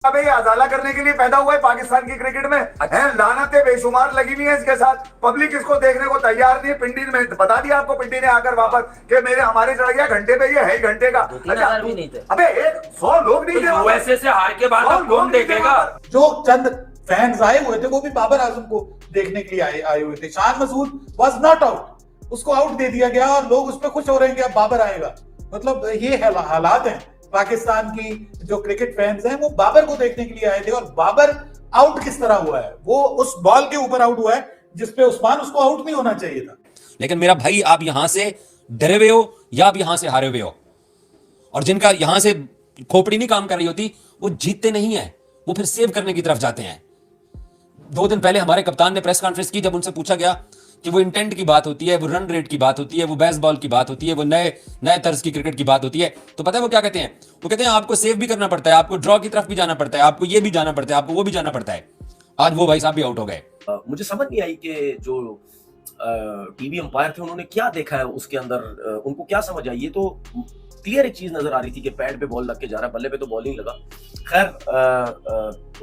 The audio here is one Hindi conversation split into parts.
अबे ये अजाला करने के लिए पैदा हुआ है पाकिस्तान की क्रिकेट में। है लानतें बेशुमार लगी हुई है इसके साथ। पब्लिक इसको देखने को तैयार नहीं है। पिंडी में बता दिया आपको, पिंडी ने आकर वापस कि मेरे हमारे चढ़ गया घंटे पे, ये है ही घंटे का। 2-3 भी नहीं थे। अबे 100 लोग नहीं थे। यूएसए से हार के बाद अब कौन देखेगा? जो चंद फैंस आए हुए थे वो भी बाबर आजम को देखने के लिए आए हुए थे। Shan Masood was not out, उसको आउट दे दिया गया और लोग उस पर खुश हो रहे हैं कि अब बाबर आएगा। मतलब ये हालात हैं। पाकिस्तान की जो क्रिकेट फैंस हैं वो बाबर को देखने के लिए आए थे, और बाबर आउट किस तरह हुआ है, वो उस बॉल के ऊपर आउट हुआ है जिसपे उस्मान उसको आउट नहीं होना चाहिए था। लेकिन मेरा भाई, आप यहां से डरे हुए हो या आप यहां से हारे हुए हो, और जिनका यहां से खोपड़ी नहीं काम कर रही होती वो जीतते नहीं है, वो फिर सेव करने की तरफ जाते हैं। 2 दिन पहले हमारे कप्तान ने प्रेस कॉन्फ्रेंस की, जब उनसे पूछा गया कि वो इंटेंट की बात होती है, वो रन रेट की बात होती है, वो बेसबॉल की बात होती है, वो नए तर्ज की क्रिकेट की बात होती है, तो पता है वो क्या कहते हैं? वो कहते हैं आपको सेव भी करना पड़ता है, आपको ड्रॉ की तरफ भी जाना पड़ता है, आपको ये भी जाना पड़ता है, आपको वो भी जाना पड़ता है। आज वो भाई साहब भी आउट हो गए। मुझे समझ नहीं आई कि जो टीवी अंपायर थे उन्होंने क्या देखा है उसके अंदर, उनको क्या समझ आई। ये तो क्लियर एक चीज नजर आ रही थी कि पैड पे बॉल लग के जा रहा है, बल्ले पे तो बॉल ही लगा। खैर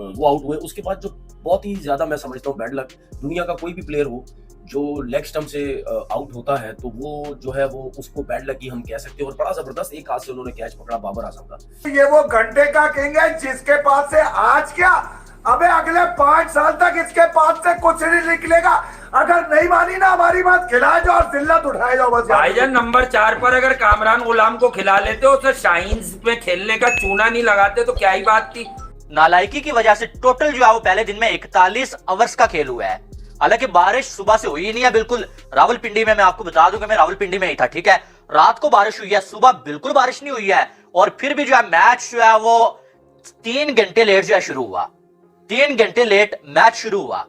वो आउट हुए। उसके बाद जो बहुत ही ज्यादा मैं समझता हूँ बैड लक, दुनिया का कोई भी प्लेयर हो जो लेग स्टंप से आउट होता है तो वो जो है वो उसको बैड लक ही हम कह सकते हैं। और बड़ा जबरदस्त एक हाथ से उन्होंने कैच पकड़ा बाबर आजम का। ये वो घंटे का किंग है जिसके पास से आज क्या, अबे अगले 5 साल तक इसके पास से कुछ नहीं निकलेगा। अगर नहीं मानी ना हमारी बात, खिलाए जाओ और जिल्लत उठाए जाओ बस। भाईजान नंबर 4 पर अगर कामरान गुलाम को खिला लेते, उसे शाहीन्स में खेलने का चूना नहीं लगाते तो क्या ही बात थी। नालायकी की वजह से टोटल जो है वो पहले दिन में 41 ओवर्स का खेल हुआ है। हालांकि बारिश सुबह से हुई ही नहीं है बिल्कुल। रावलपिंडी में, मैं आपको बता दूं कि मैं रावलपिंडी में ही था, ठीक है। रात को बारिश हुई है, सुबह बिल्कुल बारिश नहीं हुई है। और फिर भी जो है मैच जो है वो 3 घंटे लेट जो है शुरू हुआ। 3 घंटे लेट मैच शुरू हुआ।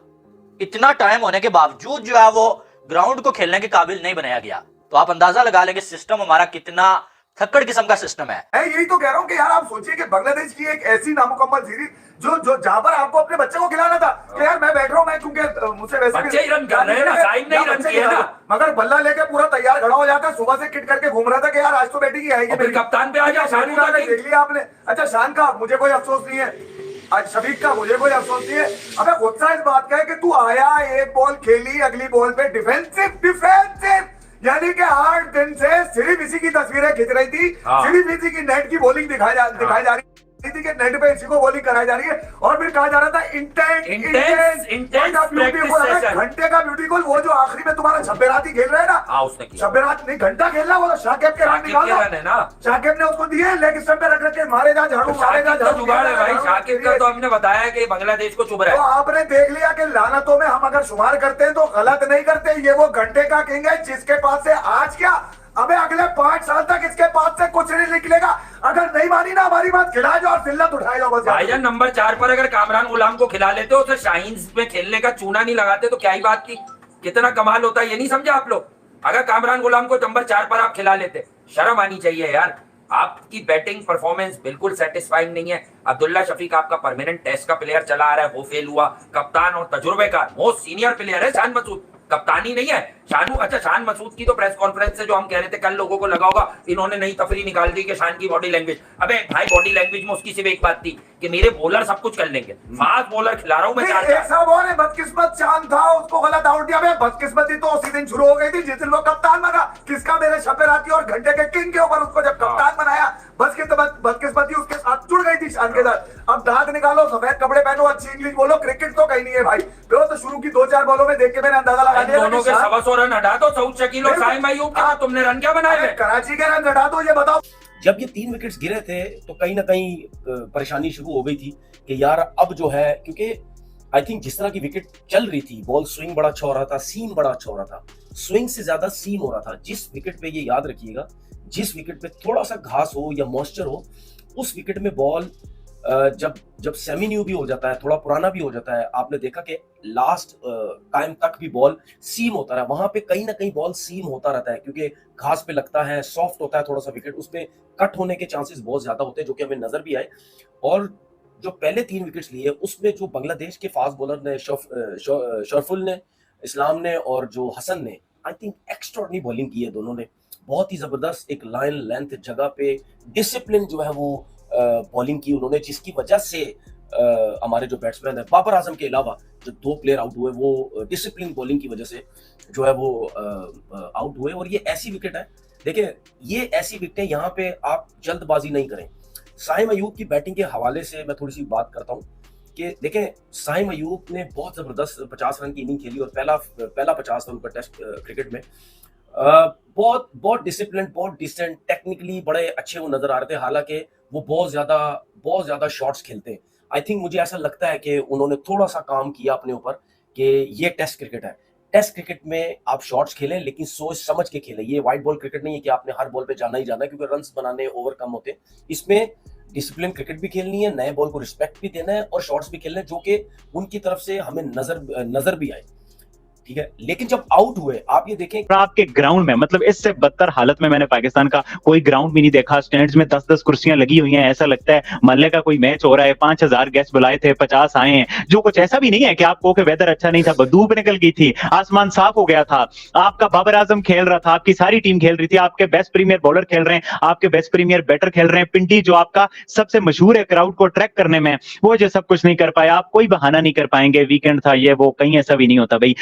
इतना टाइम होने के बावजूद जो है वो ग्राउंड को खेलने के काबिल नहीं बनाया गया। तो आप अंदाजा लगा लेंगे सिस्टम हमारा कितना थक्कड़ किस्म का सिस्टम है। यही तो कह रहा हूँ कि यार आप सोचिए कि बांग्लादेश की एक ऐसी नामुकम्मल सीरीज जो जहां पर आपको अपने बच्चे को खिलाना था कि यार मैं बैठ रहा हूँ, मैं क्योंकि मुझसे वैसे बच्चे ही रन कर रहे हैं ना, साइड नहीं रन किए ना, मगर बल्ला लेके पूरा तैयार खड़ा हो जाता, सुबह से किट करके घूम रहा था कि यार आज तो बैटिंग ही आएगी। फिर कप्तान पे आ गया, शान का देख लिया आपने। अच्छा शान का मुझे कोई अफसोस नहीं है, आज शफीक का मुझे कोई अफसोस नहीं है। अबे गुस्सा इस बात का है कि तू आया, एक बॉल खेली, अगली बॉल पे डिफेंसिव, यानी कि 8 दिन से सिर्फ इसी की तस्वीरें खिंच रही थी, सिर्फ इसी की नेट की बॉलिंग दिखाई जा रही थी कि नेट पे इसी को बॉलिंग कराई जा रही है। और फिर कहा जा रहा था घंटे का ब्यूटीफुल, वो जो आखिरी में तुम्हारा छब्बेराती खेल रहा है ना, उसने किया छब्बेरात नहीं घंटा खेलना, वो शाकिब के रन निकाला, शाकिब ने उसको दिए, लेग स्टंप पे रख रखे, मारे जा झाड़ू, मारे जा झाड़ू। जुगाड़ है भाई शाकिब का, तो हमने बताया कि बांग्लादेश को चुभ रहा है। तो आपने देख लिया कि लानतों में हम अगर शुमार करते हैं तो गलत नहीं करते। ये वो घंटे का किंग है जिसके पास से आज क्या, अबे अगले 5 साल तक इसके पास से कुछ नहीं निकलेगा। अगर नहीं मानी ना हमारी बात, खिलाए जाओ और जिल्लत उठाए जाओ बस। भाईजान नंबर 4 पर अगर कामरान गुलाम को खिला लेते, उसे शाहीन्स में खेलने का चूना नहीं लगाते तो क्या ही बात थी। कितना कमाल होता है, ये नहीं समझा आप लोग? अगर कामरान गुलाम को नंबर 4 पर आप खिला लेते, शर्म आनी चाहिए यार। आपकी बैटिंग परफॉर्मेंस बिल्कुल सेटिस्फाइंग नहीं है। अब्दुल्ला शफीक आपका परमानेंट टेस्ट का प्लेयर चला आ रहा है, वो फेल हुआ। कप्तान और तजुर्बेकार मोस्ट सीनियर प्लेयर है शान मसूद, कप्तानी नहीं है शानू। अच्छा शान मसूद की तो प्रेस कॉन्फ्रेंस से जो हम कह रहे थे कल, लोगों को लगा होगा इन्होंने नई तफरी निकाल दी कि शान की बॉडी लैंग्वेज। अबे भाई बॉडी लैंग्वेज में उसकी सिर्फ एक बात थी कि मेरे बॉलर सब कुछ कर लेंगे, फास्ट बॉलर खिला रहा हूं मैं। बदकिस्मत चांद था, उसको गलत आउट दिया। बदकिस्मती तो उसी दिन शुरू हो गई थी जिस दिन वो कप्तान बना। किसका? मेरे छब्बेराती और घंटे के किंग के ऊपर उसको जब कप्तान बनाया, बदकिस्मती उसके साथ जुड़ गई थी शान के साथ। अब दांत निकालो, सफेद कपड़े पहनो, अच्छी इंग्लिश बोलो, क्रिकेट तो कहीं नहीं है भाई। तो शुरू की 2-4 बॉलों में देख के मैंने अंदाजा लगा दिया दोनों के 125 रन हटा दो, सऊद शकील और साइम अय्यूब का तुमने रन क्या बनाए? कराची के रन हटा दो, ये बताओ। जब ये 3 विकेट्स गिरे थे तो कहीं ना कहीं परेशानी शुरू हो गई थी कि यार अब जो है, क्योंकि आई थिंक जिस तरह की विकेट चल रही थी, बॉल स्विंग बड़ा अच्छा हो रहा था, सीम बड़ा अच्छा हो रहा था, स्विंग से ज्यादा सीम हो रहा था। जिस विकेट पे, ये याद रखिएगा, जिस विकेट पे थोड़ा सा घास हो या मॉइस्चर हो, उस विकेट में बॉल जब सेमी न्यू भी हो जाता है, थोड़ा पुराना भी हो जाता है, आपने देखा कि लास्ट टाइम तक भी बॉल सीम होता रहा। वहां पे कहीं ना कहीं बॉल सीम होता रहता है क्योंकि घास पे लगता है, सॉफ्ट होता है थोड़ा सा विकेट, उसमें कट होने के चांसेस बहुत ज्यादा होते हैं, जो कि हमें नजर भी आए। और जो पहले 3 विकेट्स लिए उसमें जो बांग्लादेश के फास्ट बॉलर ने, शरफुल ने, इस्लाम ने और जो हसन ने, आई थिंक एक्स्ट्राऑर्डिनरी बॉलिंग की है दोनों ने। बहुत ही जबरदस्त एक लाइन लेंथ जगह पे डिसिप्लिन जो है वो बॉलिंग की उन्होंने, जिसकी वजह से हमारे जो बैट्समैन है बाबर आजम के अलावा जो 2 प्लेयर आउट हुए वो डिसिप्लिन बॉलिंग की वजह से जो है वो आउट हुए। और ये ऐसी विकेट है, देखिए ये ऐसी विकेट है, यहाँ पे आप जल्दबाजी नहीं करें। साइम अयूब की बैटिंग के हवाले से मैं थोड़ी सी बात करता हूँ कि देखें, साइम अयूब ने बहुत जबरदस्त 50 रन की इनिंग खेली और पहला 50 था उनका टेस्ट क्रिकेट में। बहुत डिसिप्लिन, बहुत डिसेंट, टेक्निकली बड़े अच्छे वो नजर आ रहे थे। हालांकि वो बहुत ज्यादा शॉट्स खेलते हैं। आई थिंक मुझे ऐसा लगता है कि उन्होंने थोड़ा सा काम किया अपने ऊपर कि ये टेस्ट क्रिकेट है, टेस्ट क्रिकेट में आप शॉट्स खेलें लेकिन सोच समझ के खेलें। ये व्हाइट बॉल क्रिकेट नहीं है कि आपने हर बॉल पे जाना ही जाना है, क्योंकि रन्स बनाने ओवर कम होते हैं। इसमें डिसिप्लिन क्रिकेट भी खेलनी है, नए बॉल को रिस्पेक्ट भी देना है और शॉट्स भी खेलने जो कि उनकी तरफ से हमें नजर भी आए, ठीक है। लेकिन जब आउट हुए आप ये देखें आपके ग्राउंड में, मतलब इससे बदतर हालत में मैंने पाकिस्तान का कोई ग्राउंड भी नहीं देखा। स्टैंड्स में 10-10 कुर्सियां लगी हुई हैं, ऐसा लगता है महल्ले का कोई मैच हो रहा है। 5000 गेस्ट बुलाए थे, 50 आए हैं। जो कुछ ऐसा भी नहीं है कि आपको कि वेदर अच्छा नहीं था, धूप निकल गई थी, आसमान साफ हो गया था, आपका बाबर आजम खेल रहा था, आपकी सारी टीम खेल रही थी, आपके बेस्ट प्रीमियर बॉलर खेल रहे हैं, आपके बेस्ट प्रीमियर बैटर खेल रहे हैं। पिंडी जो आपका सबसे मशहूर है क्राउड को अट्रैक्ट करने में, वो जो सब कुछ नहीं कर पाया। आप कोई बहाना नहीं कर पाएंगे, वीकेंड था ये वो, कहीं ऐसा भी नहीं होता भाई।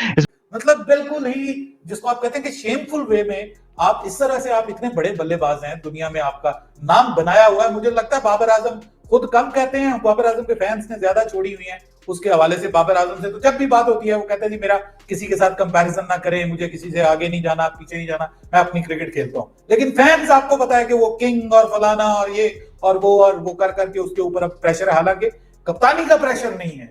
मतलब बिल्कुल ही जिसको आप कहते हैं कि शेमफुल वे में आप इस तरह से, आप इतने बड़े बल्लेबाज हैं, दुनिया में आपका नाम बनाया हुआ है। मुझे लगता है बाबर आजम खुद कम कहते हैं, बाबर आजम के फैंस ने ज्यादा छोड़ी हुई हैं उसके हवाले से। बाबर आजम से तो जब भी बात होती है वो कहते हैं जी मेरा किसी के साथ कंपैरिजन ना करें, मुझे किसी से आगे नहीं जाना, पीछे नहीं जाना, मैं अपनी क्रिकेट खेलता हूँ। लेकिन फैंस आपको पता है कि वो किंग और फलाना और ये और वो कर करके उसके ऊपर अब प्रेशर है। हालांकि कप्तानी का प्रेशर नहीं है,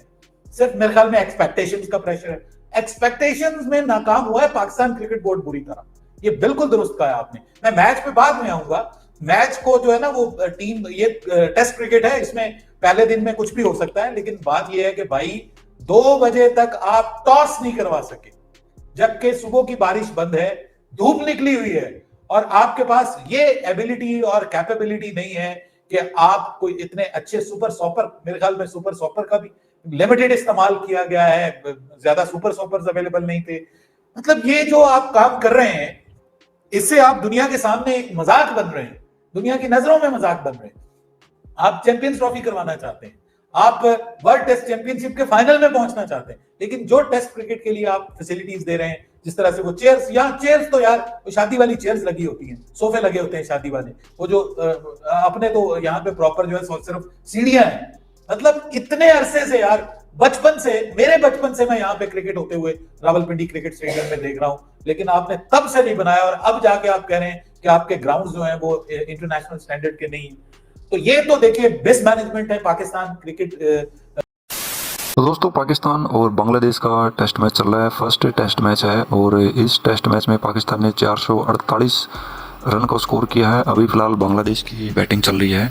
सिर्फ मेरे ख्याल में एक्सपेक्टेशंस का प्रेशर है। एक्सपेक्टेशंस में नाकाम हुआ है पाकिस्तान क्रिकेट बोर्ड बुरी तरह, ये बिल्कुल दुरुस्त कहा आपने। मैं मैच पे बाद में आऊंगा। मैच को जो है ना वो टीम, ये टेस्ट क्रिकेट है, इसमें पहले दिन में कुछ भी हो सकता है। लेकिन बात ये है कि भाई 2 बजे तक आप टॉस नहीं करवा सके, जबकि सुबह की बारिश बंद है, धूप निकली हुई है और आपके पास ये एबिलिटी और कैपेबिलिटी नहीं है कि आप कोई इतने अच्छे सुपर सॉपर, मेरे ख्याल में सुपर सॉपर का भी लिमिटेड इस्तेमाल किया गया है, ज्यादा सुपर सॉपर्स अवेलेबल नहीं थे। मतलब ये जो आप काम कर रहे हैं, इससे आप दुनिया के सामने एक मजाक बन रहे हैं, दुनिया की नजरों में मजाक बन रहे हैं। आप चैंपियंस ट्रॉफी करवाना चाहते हैं, आप वर्ल्ड टेस्ट चैंपियनशिप के फाइनल में पहुंचना चाहते हैं, लेकिन जो टेस्ट क्रिकेट के लिए आप फैसिलिटीज दे रहे हैं, जिस तरह से वो चेयर्स, यहाँ चेयर्स तो यार वो शादी वाली चेयर्स लगी होती हैं, सोफे लगे होते हैं शादी वाले, वो जो अपने तो यहाँ पे प्रॉपर जो है सिर्फ सीढ़ियां हैं। मतलब इतने अरसे से यार, बचपन से, मेरे बचपन से मैं यहाँ पे क्रिकेट होते हुए रावलपिंडी क्रिकेट स्टेडियम में देख रहा हूँ, लेकिन आपने तब से नहीं बनाया और अब जाके आप कह रहे हैं कि आपके ग्राउंड जो है वो इंटरनेशनल स्टैंडर्ड के नहीं। तो ये तो देखिए मिसमैनेजमेंट है पाकिस्तान क्रिकेट। तो दोस्तों, पाकिस्तान और बांग्लादेश का टेस्ट मैच चल रहा है, फर्स्ट टेस्ट मैच है और इस टेस्ट मैच में पाकिस्तान ने 448 रन का स्कोर किया है। अभी फिलहाल बांग्लादेश की बैटिंग चल रही है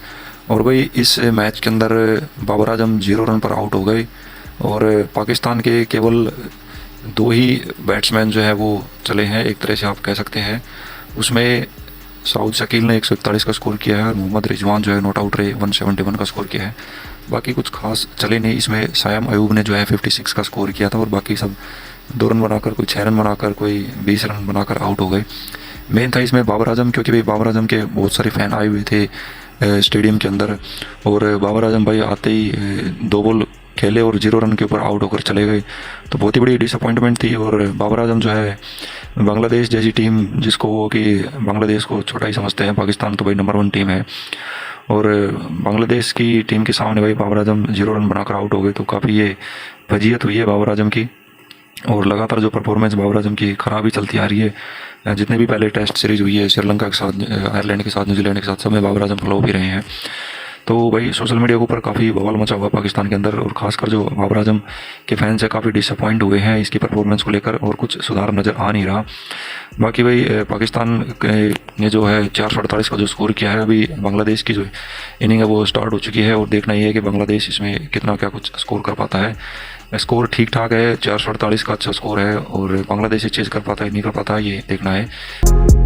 और भाई इस मैच के अंदर बाबर आजम 0 रन पर आउट हो गए और पाकिस्तान के केवल 2 ही बैट्समैन जो है वो चले हैं, एक तरह से आप कह सकते हैं। उसमें सऊद शकील ने 141 का स्कोर किया है और मोहम्मद रिजवान जो है नॉट आउट रहे 171 का स्कोर किया है। बाकी कुछ खास चले नहीं। इसमें सायम अयूब ने जो है 56 का स्कोर किया था और बाकी सब 2 रन बनाकर, कोई 6 रन बनाकर, कोई 20 रन बनाकर आउट हो गए। मेन था इसमें बाबर आजम, क्योंकि भाई बाबर आजम के बहुत सारे फ़ैन आए हुए थे स्टेडियम के अंदर और बाबर आजम भाई आते ही 2 बॉल खेले और 0 रन के ऊपर आउट होकर चले गए, तो बहुत ही बड़ी डिसअपॉइंटमेंट थी। और बाबर आजम जो है, बांग्लादेश जैसी टीम जिसको वो कि बांग्लादेश को छोटा ही समझते हैं, पाकिस्तान तो भाई नंबर 1 टीम है और बांग्लादेश की टीम के सामने भाई बाबर आजम 0 रन बनाकर आउट हो गए, तो काफ़ी ये फजीहत हुई है बाबर आजम की। और लगातार जो परफॉर्मेंस बाबर आजम की ख़राब ही चलती आ रही है। जितने भी पहले टेस्ट सीरीज़ हुई है श्रीलंका के साथ, आयरलैंड के साथ, न्यूजीलैंड के साथ, सब में बाबर आजम फ्लॉप भी रहे हैं। तो भाई सोशल मीडिया के ऊपर काफ़ी बवाल मचा हुआ पाकिस्तान के अंदर और ख़ासकर जो बाबर आजम के फैंस हैं काफ़ी डिसअपॉइंट हुए हैं इसकी परफॉर्मेंस को लेकर और कुछ सुधार नज़र आ नहीं रहा। बाकी भाई पाकिस्तान ने जो है 448 का जो स्कोर किया है, अभी बांग्लादेश की जो इनिंग है वो स्टार्ट हो चुकी है और देखना ये है कि बांग्लादेश इसमें कितना क्या कुछ स्कोर कर पाता है। स्कोर ठीक ठाक है, 448 का अच्छा स्कोर है और बांग्लादेश चेज़ कर पाता है नहीं कर पाता है, ये देखना है।